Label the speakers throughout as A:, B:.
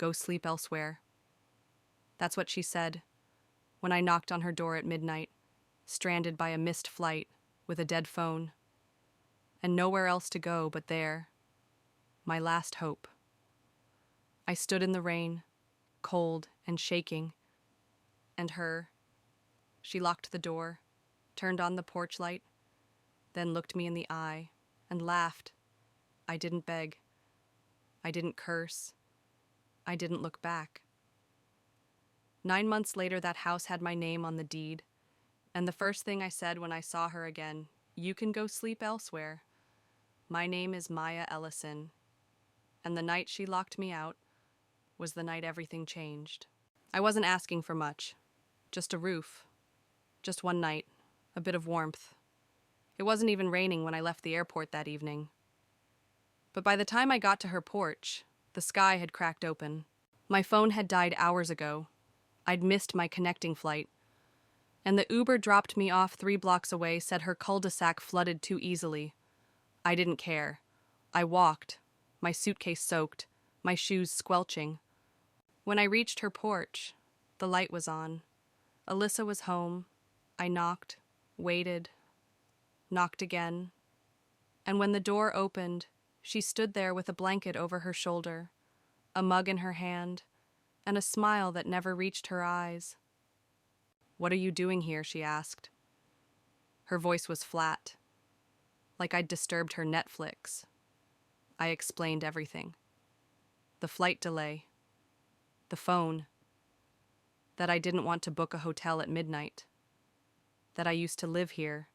A: Go sleep elsewhere. That's what she said when I knocked on her door at midnight, stranded by a missed flight with a dead phone, and nowhere else to go but there, my last hope. I stood in the rain, cold and shaking, and she locked the door, turned on the porch light, then looked me in the eye and laughed. I didn't beg. I didn't curse. I didn't look back. 9 months later, that house had my name on the deed, and the first thing I said when I saw her again, "You can go sleep elsewhere. My name is Maya Ellison." And the night she locked me out was the night everything changed. I wasn't asking for much. Just a roof. Just one night. A bit of warmth. It wasn't even raining when I left the airport that evening. But by the time I got to her porch, the sky had cracked open. My phone had died hours ago. I'd missed my connecting flight. And the Uber dropped me off 3 blocks away said her cul-de-sac flooded too easily. I didn't care. I walked, my suitcase soaked, my shoes squelching. When I reached her porch, the light was on. Alyssa was home. I knocked, waited, knocked again. And when the door opened, she stood there with a blanket over her shoulder, a mug in her hand, and a smile that never reached her eyes. "What are you doing here?" she asked. Her voice was flat, like I'd disturbed her Netflix. I explained everything. The flight delay, the phone, that I didn't want to book a hotel at midnight, that I used to live here,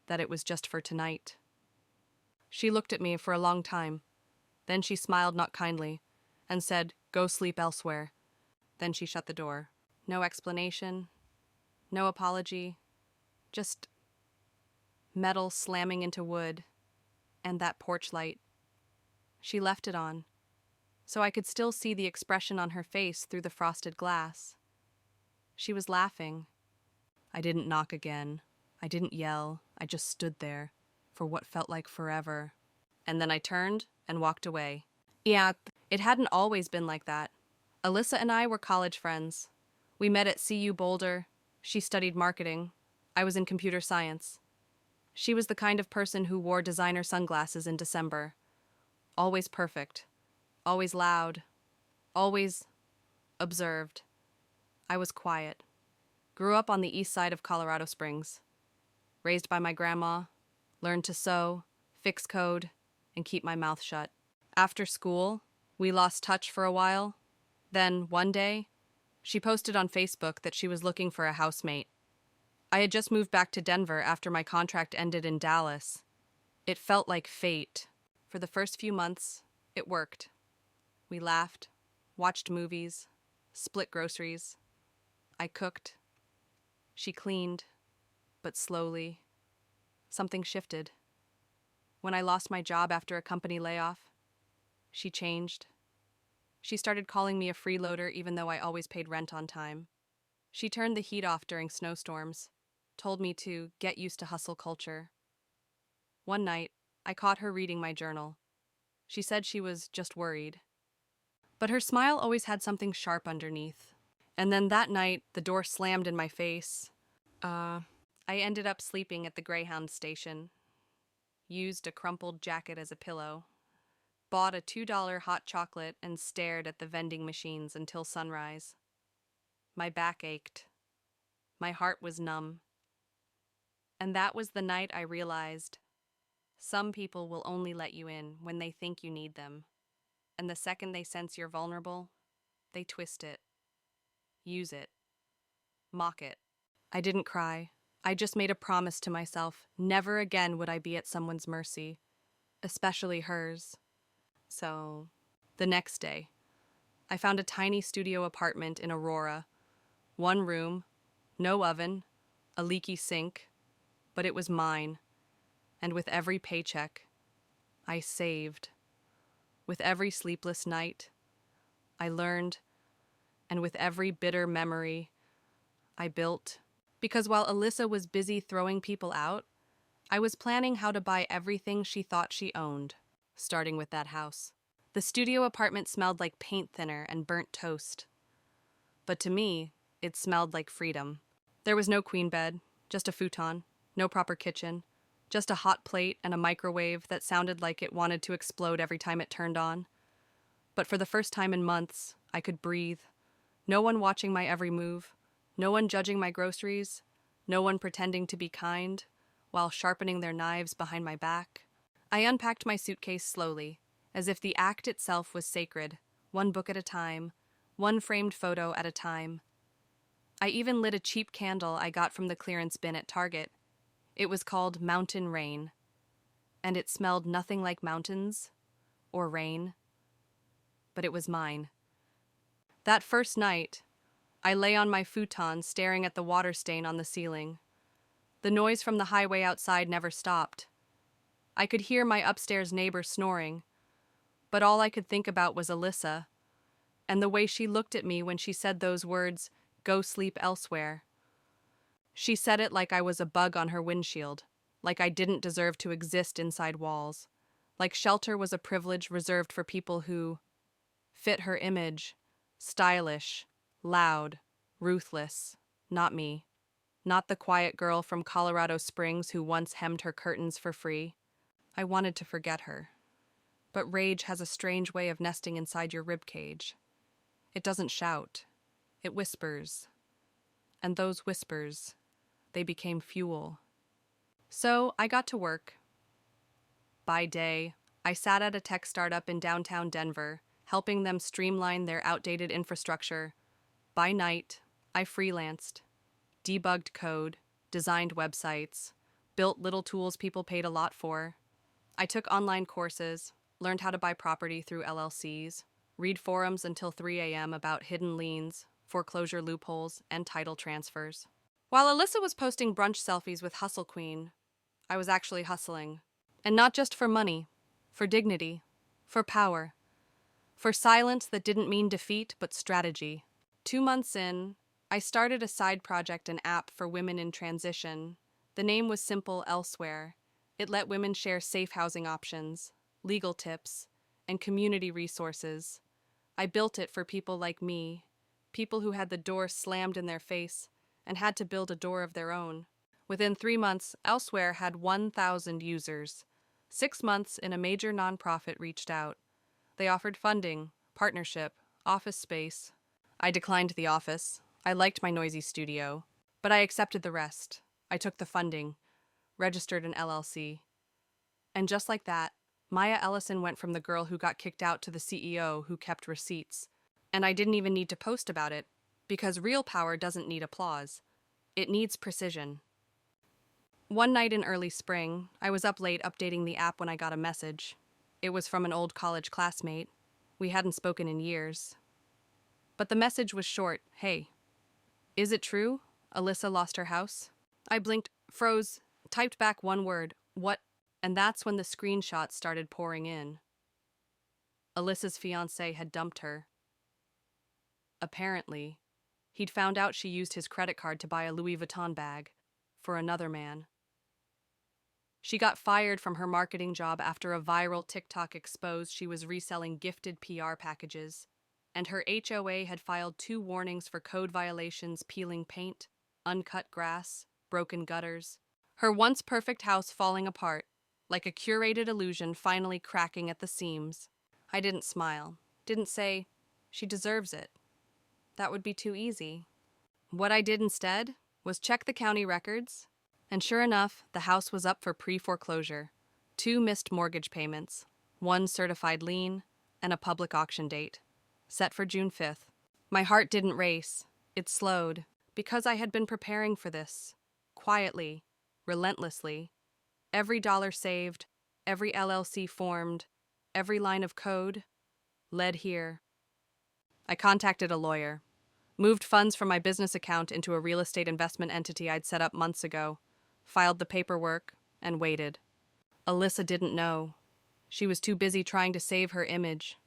A: that it was just for tonight. She looked at me for a long time. Then she smiled not kindly and said, "Go sleep elsewhere." Then she shut the door. No explanation, no apology, just metal slamming into wood and that porch light. She left it on, so I could still see the expression on her face through the frosted glass. She was laughing. I didn't knock again. I didn't yell. I just stood there for what felt like forever. And then I turned and walked away. Yeah, it hadn't always been like that. Alyssa and I were college friends. We met at CU Boulder. She studied marketing. I was in computer science. She was the kind of person who wore designer sunglasses in December. Always perfect. Always loud. Always observed. I was quiet. Grew up on the east side of Colorado Springs. Raised by my grandma. Learned to sew, fix code, and keep my mouth shut. After school, we lost touch for a while. Then, one day, she posted on Facebook that she was looking for a housemate. I had just moved back to Denver after my contract ended in Dallas. It felt like fate. For the first few months, it worked. We laughed, watched movies, split groceries. I cooked. She cleaned, but slowly. Something shifted. When I lost my job after a company layoff, she changed. She started calling me a freeloader even though I always paid rent on time. She turned the heat off during snowstorms, told me to get used to hustle culture. One night, I caught her reading my journal. She said she was just worried. But her smile always had something sharp underneath. And then that night, the door slammed in my face. I ended up sleeping at the Greyhound station. Used a crumpled jacket as a pillow. Bought a $2 hot chocolate and stared at the vending machines until sunrise. My back ached. My heart was numb. And that was the night I realized some people will only let you in when they think you need them. And the second they sense you're vulnerable, they twist it, use it, mock it. I didn't cry. I just made a promise to myself. Never again would I be at someone's mercy, especially hers. So, the next day, I found a tiny studio apartment in Aurora. 1 room, no oven, a leaky sink, but it was mine. And with every paycheck, I saved. With every sleepless night, I learned, and with every bitter memory, I built. Because while Alyssa was busy throwing people out, I was planning how to buy everything she thought she owned, starting with that house. The studio apartment smelled like paint thinner and burnt toast. But to me, it smelled like freedom. There was no queen bed, just a futon, no proper kitchen, just a hot plate and a microwave that sounded like it wanted to explode every time it turned on. But for the first time in months, I could breathe. No one watching my every move, no one judging my groceries, no one pretending to be kind while sharpening their knives behind my back. I unpacked my suitcase slowly, as if the act itself was sacred, one book at a time, one framed photo at a time. I even lit a cheap candle I got from the clearance bin at Target. It was called Mountain Rain, and it smelled nothing like mountains or rain, but it was mine. That first night, I lay on my futon staring at the water stain on the ceiling. The noise from the highway outside never stopped. I could hear my upstairs neighbor snoring, but all I could think about was Alyssa, and the way she looked at me when she said those words, "Go sleep elsewhere." She said it like I was a bug on her windshield, like I didn't deserve to exist inside walls, like shelter was a privilege reserved for people who fit her image, stylish, loud, ruthless, not me. Not the quiet girl from Colorado Springs who once hemmed her curtains for free. I wanted to forget her. But rage has a strange way of nesting inside your ribcage. It doesn't shout. It whispers. And those whispers, they became fuel. So I got to work. By day, I sat at a tech startup in downtown Denver, helping them streamline their outdated infrastructure. By night, I freelanced, debugged code, designed websites, built little tools people paid a lot for. I took online courses, learned how to buy property through LLCs, read forums until 3 a.m. about hidden liens, foreclosure loopholes, and title transfers. While Alyssa was posting brunch selfies with Hustle Queen, I was actually hustling. And not just for money, for dignity, for power, for silence that didn't mean defeat but strategy. 2 months in, I started a side project, an app for women in transition. The name was simple: Elsewhere. It let women share safe housing options, legal tips, and community resources. I built it for people like me, people who had the door slammed in their face and had to build a door of their own. Within 3 months, Elsewhere had 1,000 users. 6 months in, a major nonprofit reached out. They offered funding, partnership, office space. I declined the office. I liked my noisy studio, but I accepted the rest. I took the funding, registered an LLC. And just like that, Maya Ellison went from the girl who got kicked out to the CEO who kept receipts. And I didn't even need to post about it, because real power doesn't need applause. It needs precision. One night in early spring, I was up late updating the app when I got a message. It was from an old college classmate. We hadn't spoken in years. But the message was short. Hey, is it true? Alyssa lost her house? I blinked, froze, typed back one word, what? And that's when the screenshots started pouring in. Alyssa's fiancé had dumped her. Apparently, he'd found out she used his credit card to buy a Louis Vuitton bag for another man. She got fired from her marketing job after a viral TikTok exposed she was reselling gifted PR packages, and her HOA had filed 2 warnings for code violations: peeling paint, uncut grass, broken gutters. Her once perfect house falling apart, like a curated illusion finally cracking at the seams. I didn't smile, didn't say, she deserves it. That would be too easy. What I did instead was check the county records, and sure enough, the house was up for pre-foreclosure. 2 missed mortgage payments, 1 certified lien, and a public auction date, set for June 5th. My heart didn't race. It slowed, because I had been preparing for this, quietly, relentlessly. Every dollar saved, every LLC formed, every line of code led here. I contacted a lawyer, moved funds from my business account into a real estate investment entity I'd set up months ago, filed the paperwork, and waited. Alyssa didn't know. She was too busy trying to save her image,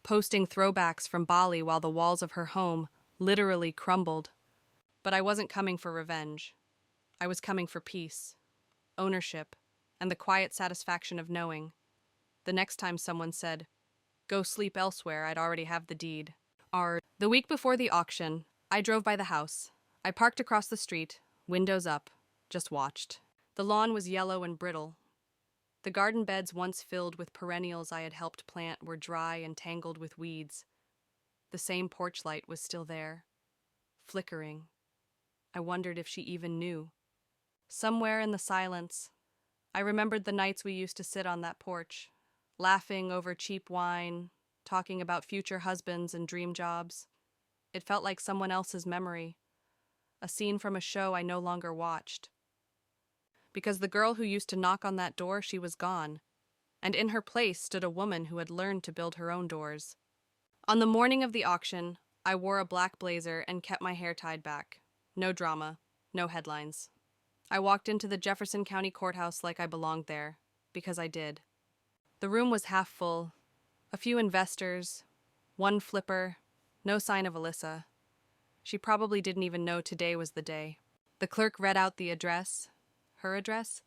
A: posting throwbacks from Bali while the walls of her home literally crumbled. But I wasn't coming for revenge. I was coming for peace, ownership, and the quiet satisfaction of knowing. The next time someone said, Go sleep elsewhere, I'd already have the deed. The week before the auction, I drove by the house. I parked across the street, windows up, just watched. The lawn was yellow and brittle. The garden beds once filled with perennials I had helped plant were dry and tangled with weeds. The same porch light was still there, flickering. I wondered if she even knew. Somewhere in the silence, I remembered the nights we used to sit on that porch, laughing over cheap wine, talking about future husbands and dream jobs. It felt like someone else's memory, a scene from a show I no longer watched. Because the girl who used to knock on that door, she was gone, and in her place stood a woman who had learned to build her own doors. On the morning of the auction, I wore a black blazer and kept my hair tied back. No drama, no headlines. I walked into the Jefferson County Courthouse like I belonged there, because I did. The room was half full. A few investors, one flipper, no sign of Alyssa. She probably didn't even know today was the day. The clerk read out the address, her address,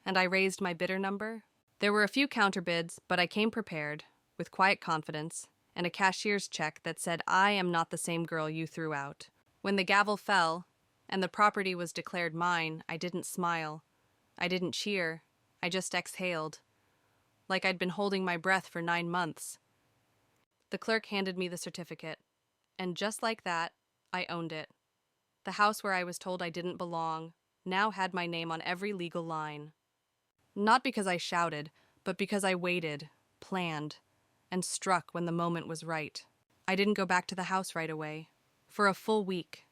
A: and I raised my bidder number. There were a few counterbids, but I came prepared, with quiet confidence, and a cashier's check that said I am not the same girl you threw out. When the gavel fell, and the property was declared mine, I didn't smile. I didn't cheer. I just exhaled, like I'd been holding my breath for 9 months. The clerk handed me the certificate, and just like that, I owned it. The house where I was told I didn't belong now had my name on every legal line. Not because I shouted, but because I waited, planned, and struck when the moment was right. I didn't go back to the house right away. For a full week,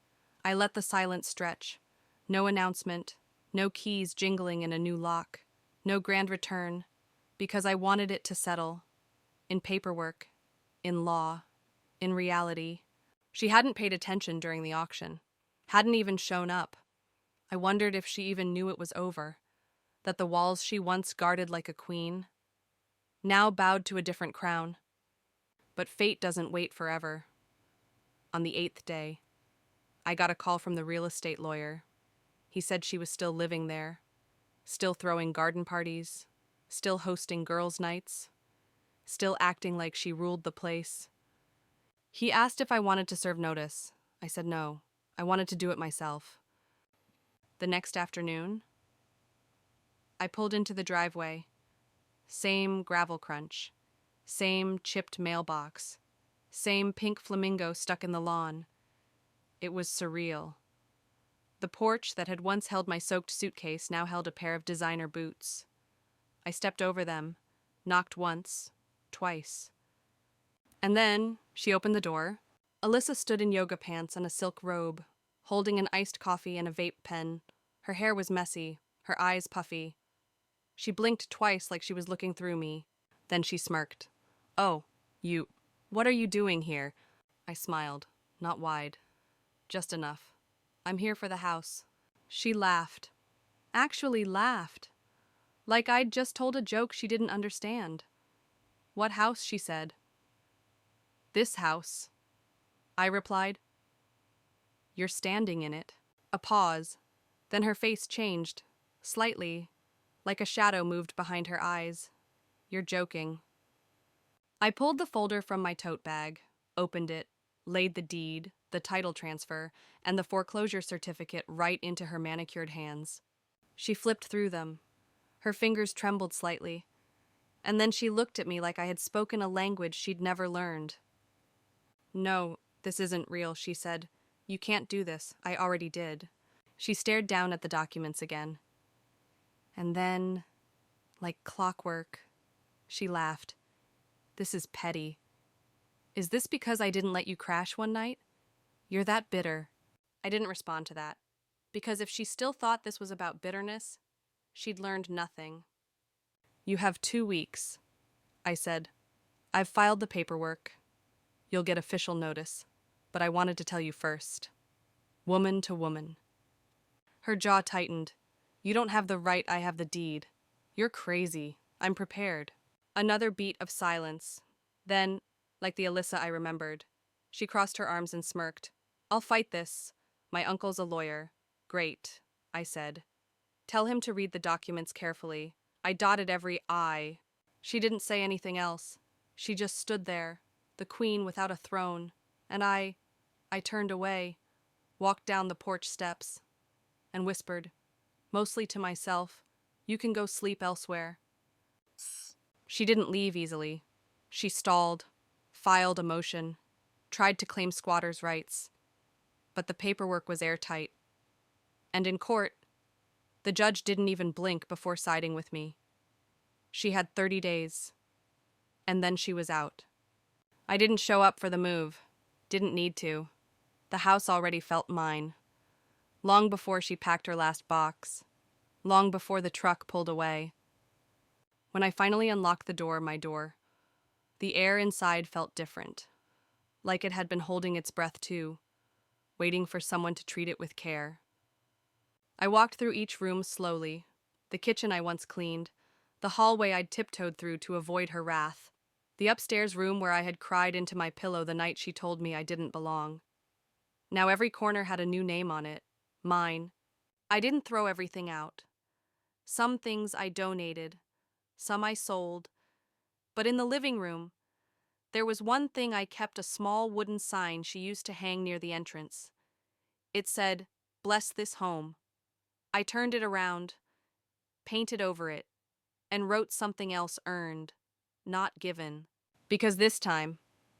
A: I let the silence stretch. No announcement, no keys jingling in a new lock, no grand return, because I wanted it to settle. In paperwork, in law, in reality. She hadn't paid attention during the auction, hadn't even shown up. I wondered if she even knew it was over, that the walls she once guarded like a queen now bowed to a different crown. But fate doesn't wait forever. On the 8th day, I got a call from the real estate lawyer. He said she was still living there, still throwing garden parties, still hosting girls' nights, still acting like she ruled the place. He asked if I wanted to serve notice. I said no. I wanted to do it myself. The next afternoon, I pulled into the driveway. Same gravel crunch, same chipped mailbox, same pink flamingo stuck in the lawn. It was surreal. The porch that had once held my soaked suitcase now held a pair of designer boots. I stepped over them, knocked once, twice. And then she opened the door. Alyssa stood in yoga pants and a silk robe, holding an iced coffee and a vape pen. Her hair was messy, her eyes puffy. She blinked twice like she was looking through me. Then she smirked. "Oh, what are you doing here?" I smiled, not wide, just enough. "I'm here for the house." She laughed. Actually laughed. Like I'd just told a joke she didn't understand. "What house?" she said. "This house," I replied. "You're standing in it." A pause. Then her face changed, slightly, like a shadow moved behind her eyes. "You're joking." I pulled the folder from my tote bag, opened it, laid the deed, the title transfer, and the foreclosure certificate right into her manicured hands. She flipped through them. Her fingers trembled slightly, and then she looked at me like I had spoken a language she'd never learned. "No, this isn't real," she said. "You can't do this. I already did." She stared down at the documents again. And then, like clockwork, she laughed. "This is petty. Is this because I didn't let you crash one night? You're that bitter." I didn't respond to that, because if she still thought this was about bitterness, she'd learned nothing. "You have 2 weeks," I said. "I've filed the paperwork. You'll get official notice, but I wanted to tell you first. Woman to woman." Her jaw tightened. "You don't have the right, I have the deed. You're crazy. I'm prepared." Another beat of silence. Then, like the Alyssa I remembered, she crossed her arms and smirked. "I'll fight this. My uncle's a lawyer." "Great," I said. "Tell him to read the documents carefully." I dotted every I. She didn't say anything else. She just stood there, the queen without a throne, and I turned away, walked down the porch steps, and whispered, mostly to myself, "You can go sleep elsewhere." She didn't leave easily. She stalled, filed a motion, tried to claim squatters' rights, but the paperwork was airtight. And in court, the judge didn't even blink before siding with me. She had 30 days, and then she was out. I didn't show up for the move, didn't need to. The house already felt mine. Long before she packed her last box, long before the truck pulled away. When I finally unlocked my door, the air inside felt different, like it had been holding its breath too, waiting for someone to treat it with care. I walked through each room slowly, the kitchen I once cleaned, the hallway I'd tiptoed through to avoid her wrath, the upstairs room where I had cried into my pillow the night she told me I didn't belong. Now every corner had a new name on it, mine. I didn't throw everything out. Some things I donated, some I sold, but in the living room, there was one thing I kept, a small wooden sign she used to hang near the entrance. It said, "Bless this home." I turned it around, painted over it, and wrote something else: earned, not given. Because this time,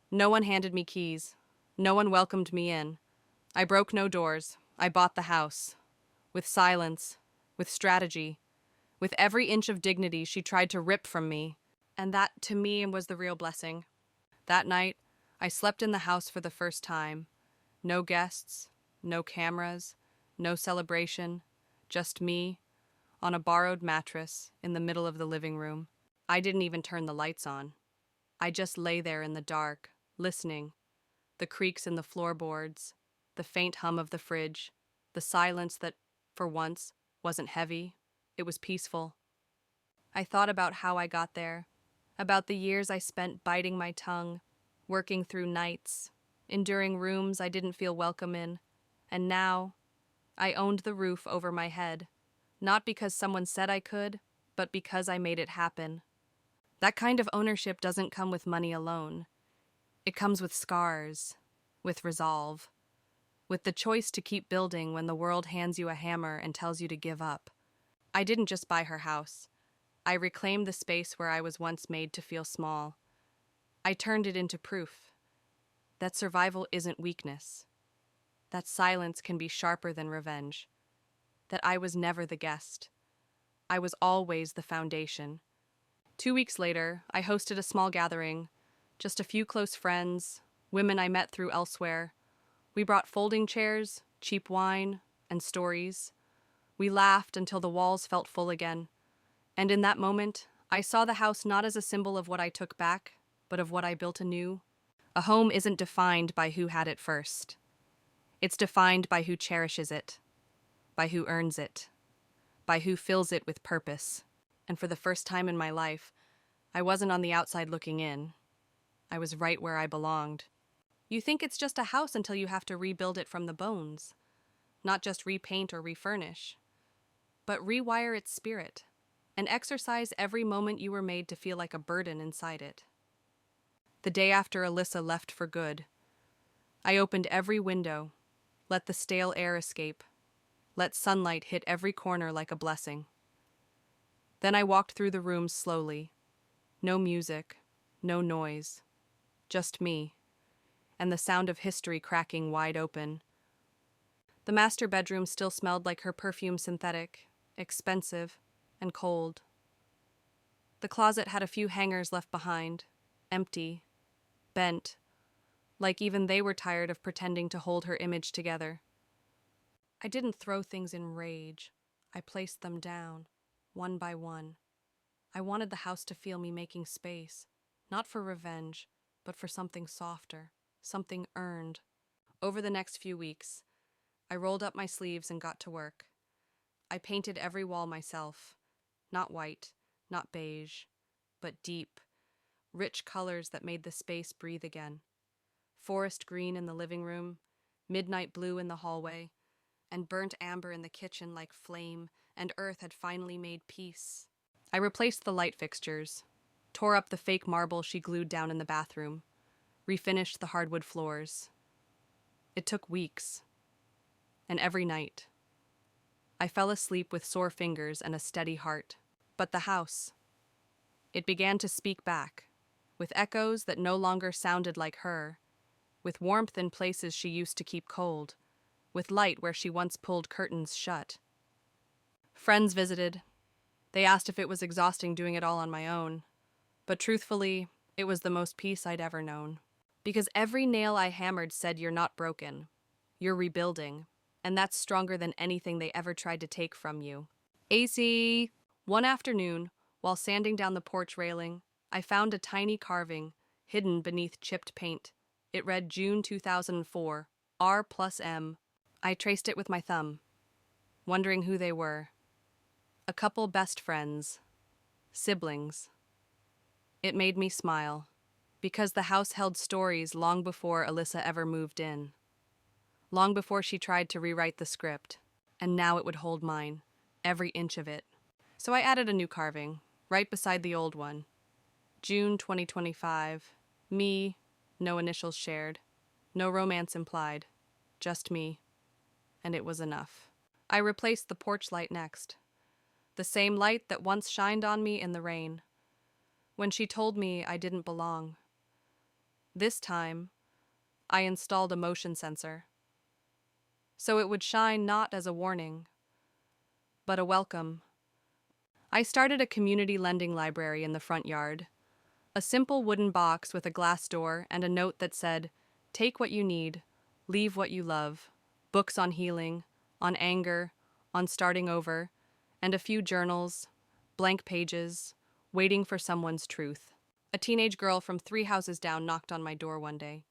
A: no one handed me keys. No one welcomed me in. I broke no doors. I bought the house. With silence, with strategy, with every inch of dignity she tried to rip from me. And that, to me, was the real blessing. That night, I slept in the house for the first time. No guests, no cameras, no celebration, just me, on a borrowed mattress in the middle of the living room. I didn't even turn the lights on. I just lay there in the dark, listening. The creaks in the floorboards, the faint hum of the fridge, the silence that, for once, wasn't heavy. It was peaceful. I thought about how I got there, about the years I spent biting my tongue, working through nights, enduring rooms I didn't feel welcome in, and now I owned the roof over my head, not because someone said I could, but because I made it happen. That kind of ownership doesn't come with money alone. It comes with scars, with resolve, with the choice to keep building when the world hands you a hammer and tells you to give up. I didn't just buy her house. I reclaimed the space where I was once made to feel small. I turned it into proof that survival isn't weakness, that silence can be sharper than revenge, that I was never the guest. I was always the foundation. 2 weeks later, I hosted a small gathering, just a few close friends, women I met through elsewhere. We brought folding chairs, cheap wine, and stories. We laughed until the walls felt full again. And in that moment, I saw the house not as a symbol of what I took back, but of what I built anew. A home isn't defined by who had it first. It's defined by who cherishes it, by who earns it, by who fills it with purpose. And for the first time in my life, I wasn't on the outside looking in. I was right where I belonged. You think it's just a house until you have to rebuild it from the bones. Not just repaint or refurnish, but rewire its spirit and exercise every moment you were made to feel like a burden inside it. The day after Alyssa left for good, I opened every window, let the stale air escape, let sunlight hit every corner like a blessing. Then I walked through the rooms slowly. No music, no noise, just me, and the sound of history cracking wide open. The master bedroom still smelled like her perfume, synthetic, expensive, and cold. The closet had a few hangers left behind, empty, bent, like even they were tired of pretending to hold her image together. I didn't throw things in rage. I placed them down, one by one. I wanted the house to feel me making space, not for revenge, but for something softer, something earned. Over the next few weeks, I rolled up my sleeves and got to work. I painted every wall myself, not white, not beige, but deep, rich colors that made the space breathe again. Forest green in the living room, midnight blue in the hallway, and burnt amber in the kitchen like flame and earth had finally made peace. I replaced the light fixtures, tore up the fake marble she glued down in the bathroom, refinished the hardwood floors. It took weeks, and every night. I fell asleep with sore fingers and a steady heart. But the house, it began to speak back, with echoes that no longer sounded like her, with warmth in places she used to keep cold, with light where she once pulled curtains shut. Friends visited. They asked if it was exhausting doing it all on my own, but truthfully, it was the most peace I'd ever known. Because every nail I hammered said, "You're not broken. You're rebuilding," and that's stronger than anything they ever tried to take from you. AC! One afternoon, while sanding down the porch railing, I found a tiny carving hidden beneath chipped paint. It read June 2004, R+M. I traced it with my thumb, wondering who they were. A couple best friends. Siblings. It made me smile, because the house held stories long before Alyssa ever moved in. Long before she tried to rewrite the script. And now it would hold mine, every inch of it. So I added a new carving, right beside the old one. June 2025. Me, no initials shared. No romance implied. Just me. And it was enough. I replaced the porch light next. The same light that once shined on me in the rain. When she told me I didn't belong. This time, I installed a motion sensor. So it would shine not as a warning, but a welcome. I started a community lending library in the front yard. A simple wooden box with a glass door and a note that said, "Take what you need, leave what you love." Books on healing, on anger, on starting over, and a few journals, blank pages, waiting for someone's truth. A teenage girl from 3 houses down knocked on my door one day.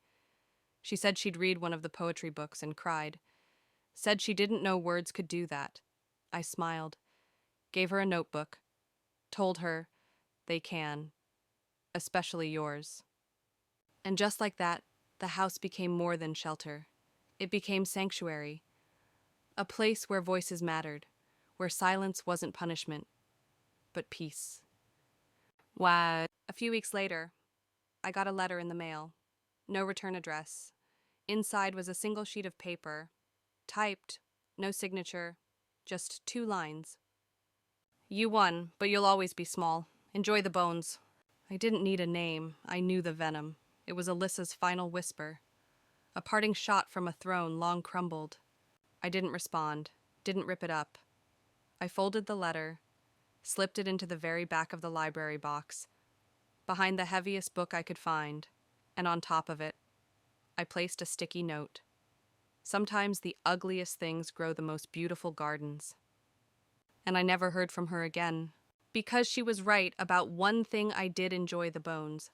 A: She said she'd read one of the poetry books and cried. Said she didn't know words could do that. I smiled, gave her a notebook, told her, "They can, especially yours." And just like that, the house became more than shelter. It became sanctuary, a place where voices mattered, where silence wasn't punishment, but peace. Why? A few weeks later, I got a letter in the mail. No return address. Inside was a single sheet of paper, typed, no signature, just 2 lines. "You won, but you'll always be small. Enjoy the bones." I didn't need a name. I knew the venom. It was Alyssa's final whisper. A parting shot from a throne long crumbled. I didn't respond, didn't rip it up. I folded the letter, slipped it into the very back of the library box, behind the heaviest book I could find, and on top of it, I placed a sticky note. Sometimes the ugliest things grow the most beautiful gardens. And I never heard from her again. Because she was right about one thing, I did enjoy the bones.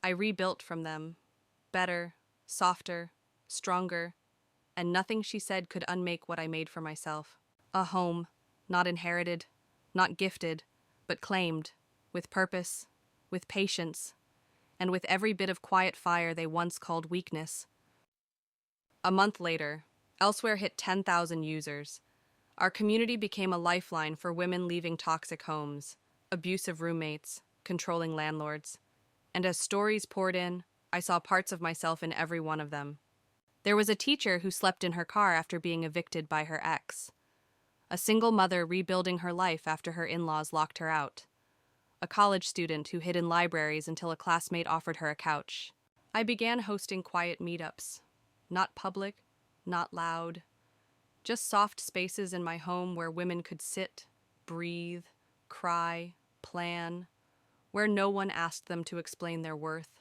A: I rebuilt from them, better, softer, stronger, and nothing she said could unmake what I made for myself. A home, not inherited, not gifted, but claimed, with purpose, with patience, and with every bit of quiet fire they once called weakness. A month later, Elsewhere hit 10,000 users. Our community became a lifeline for women leaving toxic homes, abusive roommates, controlling landlords. And as stories poured in, I saw parts of myself in every one of them. There was a teacher who slept in her car after being evicted by her ex. A single mother rebuilding her life after her in-laws locked her out. A college student who hid in libraries until a classmate offered her a couch. I began hosting quiet meetups. Not public, not loud. Just soft spaces in my home where women could sit, breathe, cry, plan. Where no one asked them to explain their worth.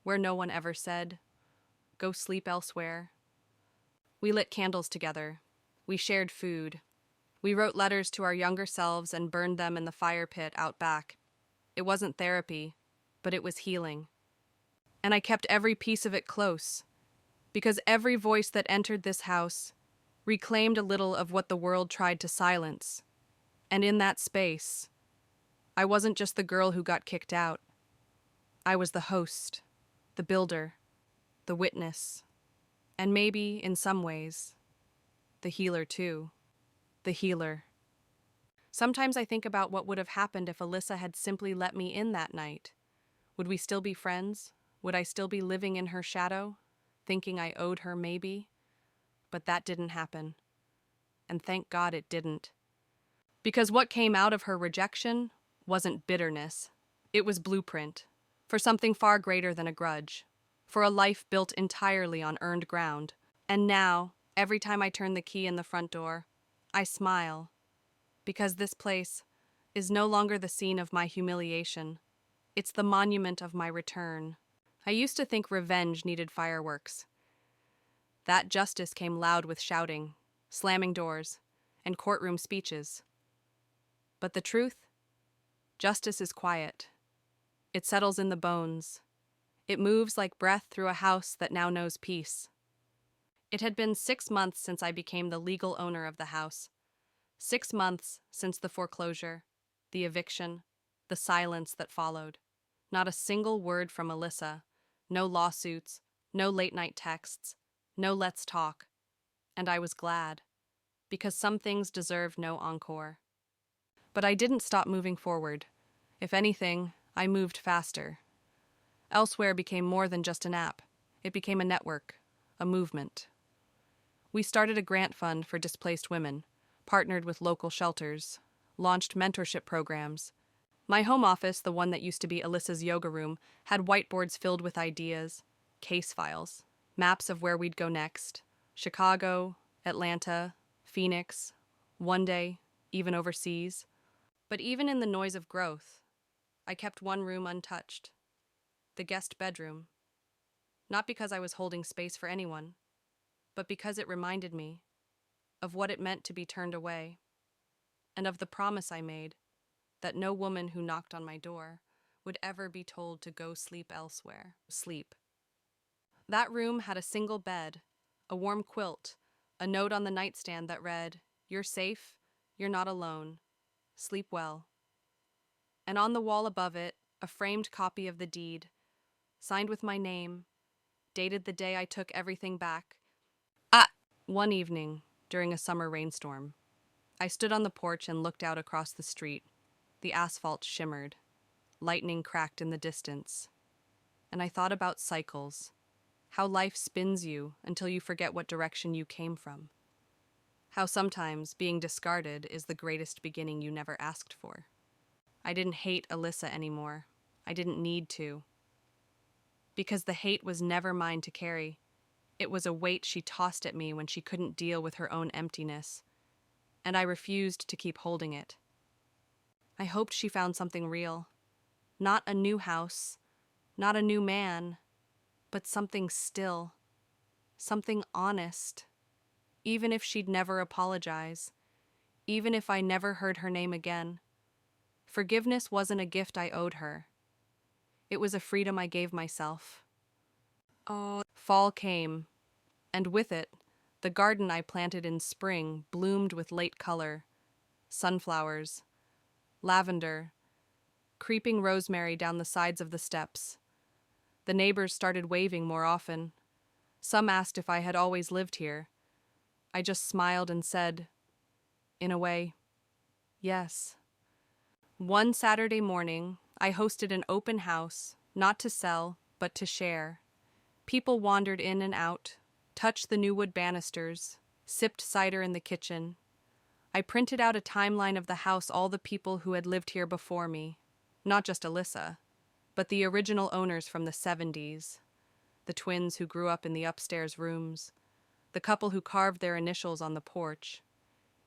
A: Where no one ever said, "Go sleep elsewhere." We lit candles together. We shared food. We wrote letters to our younger selves and burned them in the fire pit out back. It wasn't therapy, but it was healing. And I kept every piece of it close, because every voice that entered this house reclaimed a little of what the world tried to silence. And in that space, I wasn't just the girl who got kicked out. I was the host, the builder, the witness, and maybe, in some ways, the healer too. The healer. Sometimes I think about what would have happened if Alyssa had simply let me in that night. Would we still be friends? Would I still be living in her shadow, thinking I owed her maybe? But that didn't happen. And thank God it didn't. Because what came out of her rejection wasn't bitterness. It was blueprint for something far greater than a grudge, for a life built entirely on earned ground. And now, every time I turn the key in the front door, I smile, because this place is no longer the scene of my humiliation. It's the monument of my return. I used to think revenge needed fireworks. That justice came loud with shouting, slamming doors, and courtroom speeches. But the truth? Justice is quiet. It settles in the bones. It moves like breath through a house that now knows peace. It had been 6 months since I became the legal owner of the house. 6 months since the foreclosure, the eviction, the silence that followed. Not a single word from Alyssa. No lawsuits, no late-night texts, no let's talk. And I was glad, because some things deserve no encore. But I didn't stop moving forward. If anything, I moved faster. Elsewhere became more than just an app. It became a network, a movement. We started a grant fund for displaced women, partnered with local shelters, launched mentorship programs. My home office, the one that used to be Alyssa's yoga room, had whiteboards filled with ideas, case files, maps of where we'd go next. Chicago, Atlanta, Phoenix, one day, even overseas. But even in the noise of growth, I kept one room untouched, the guest bedroom. Not because I was holding space for anyone, but because it reminded me of what it meant to be turned away, and of the promise I made that no woman who knocked on my door would ever be told to go sleep elsewhere. Sleep. That room had a single bed, a warm quilt, a note on the nightstand that read, "You're safe, you're not alone. Sleep well." And on the wall above it, a framed copy of the deed, signed with my name, dated the day I took everything back. One evening, during a summer rainstorm, I stood on the porch and looked out across the street. The asphalt shimmered. Lightning cracked in the distance. And I thought about cycles, how life spins you until you forget what direction you came from. How sometimes being discarded is the greatest beginning you never asked for. I didn't hate Alyssa anymore. I didn't need to. Because the hate was never mine to carry. It was a weight she tossed at me when she couldn't deal with her own emptiness, and I refused to keep holding it. I hoped she found something real. Not a new house, not a new man, but something still, something honest. Even if she'd never apologize, even if I never heard her name again. Forgiveness wasn't a gift I owed her. It was a freedom I gave myself. Fall came, and with it, the garden I planted in spring bloomed with late color. Sunflowers, lavender, creeping rosemary down the sides of the steps. The neighbors started waving more often. Some asked if I had always lived here. I just smiled and said, in a way, yes. One Saturday morning, I hosted an open house, not to sell, but to share. People wandered in and out, touched the new wood banisters, sipped cider in the kitchen. I printed out a timeline of the house, all the people who had lived here before me. Not just Alyssa, but the original owners from the 70s. The twins who grew up in the upstairs rooms. The couple who carved their initials on the porch.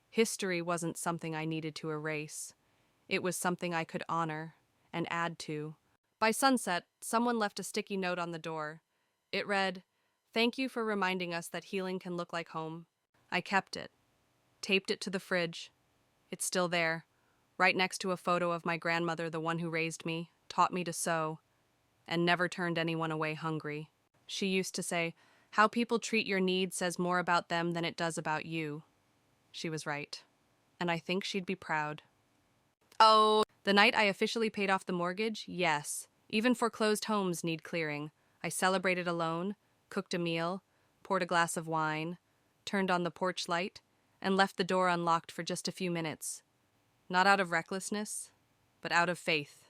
A: History wasn't something I needed to erase. It was something I could honor and add to. By sunset, someone left a sticky note on the door. It read, "Thank you for reminding us that healing can look like home." I kept it, taped it to the fridge. It's still there, right next to a photo of my grandmother, the one who raised me, taught me to sew, and never turned anyone away hungry. She used to say, "How people treat your needs says more about them than it does about you." She was right, and I think she'd be proud. The night I officially paid off the mortgage, yes, even foreclosed homes need clearing. I celebrated alone, cooked a meal, poured a glass of wine, turned on the porch light, and left the door unlocked for just a few minutes. Not out of recklessness, but out of faith.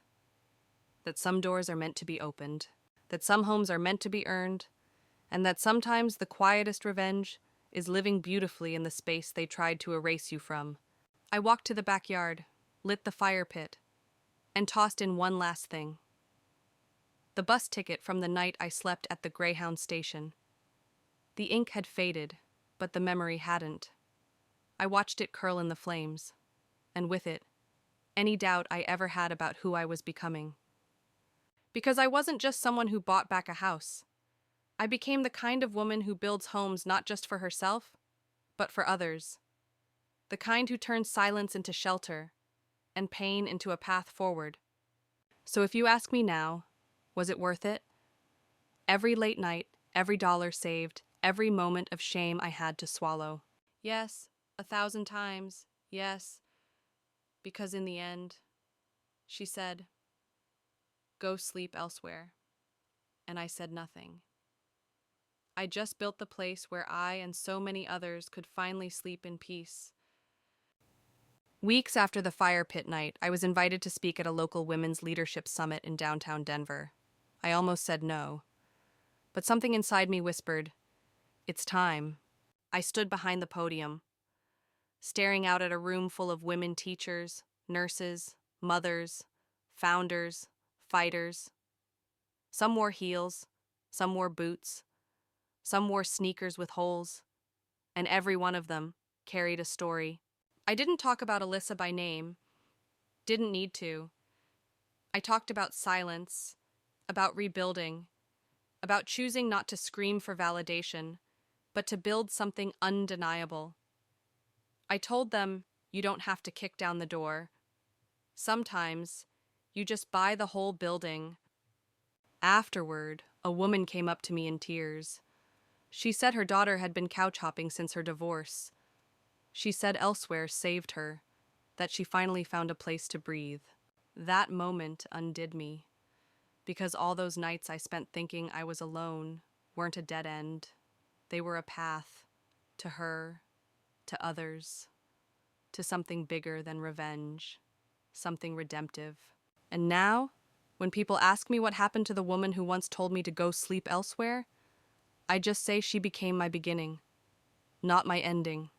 A: That some doors are meant to be opened, that some homes are meant to be earned, and that sometimes the quietest revenge is living beautifully in the space they tried to erase you from. I walked to the backyard, lit the fire pit, and tossed in one last thing. The bus ticket from the night I slept at the Greyhound station. The ink had faded, but the memory hadn't. I watched it curl in the flames, and with it, any doubt I ever had about who I was becoming. Because I wasn't just someone who bought back a house. I became the kind of woman who builds homes not just for herself, but for others. The kind who turns silence into shelter, and pain into a path forward. So if you ask me now, was it worth it? Every late night, every dollar saved, every moment of shame I had to swallow. Yes, 1,000 times, yes. Because in the end, she said, "Go sleep elsewhere." And I said nothing. I just built the place where I and so many others could finally sleep in peace. Weeks after the fire pit night, I was invited to speak at a local women's leadership summit in downtown Denver. I almost said no. But something inside me whispered, "It's time." I stood behind the podium, staring out at a room full of women teachers, nurses, mothers, founders, fighters. Some wore heels, some wore boots, some wore sneakers with holes, and every one of them carried a story. I didn't talk about Alyssa by name, didn't need to. I talked about silence, about rebuilding, about choosing not to scream for validation, but to build something undeniable. I told them, you don't have to kick down the door. Sometimes, you just buy the whole building. Afterward, a woman came up to me in tears. She said her daughter had been couch hopping since her divorce. She said elsewhere saved her, that she finally found a place to breathe. That moment undid me, because all those nights I spent thinking I was alone weren't a dead end. They were a path to her, to others, to something bigger than revenge, something redemptive. And now, when people ask me what happened to the woman who once told me to go sleep elsewhere, I just say she became my beginning, not my ending.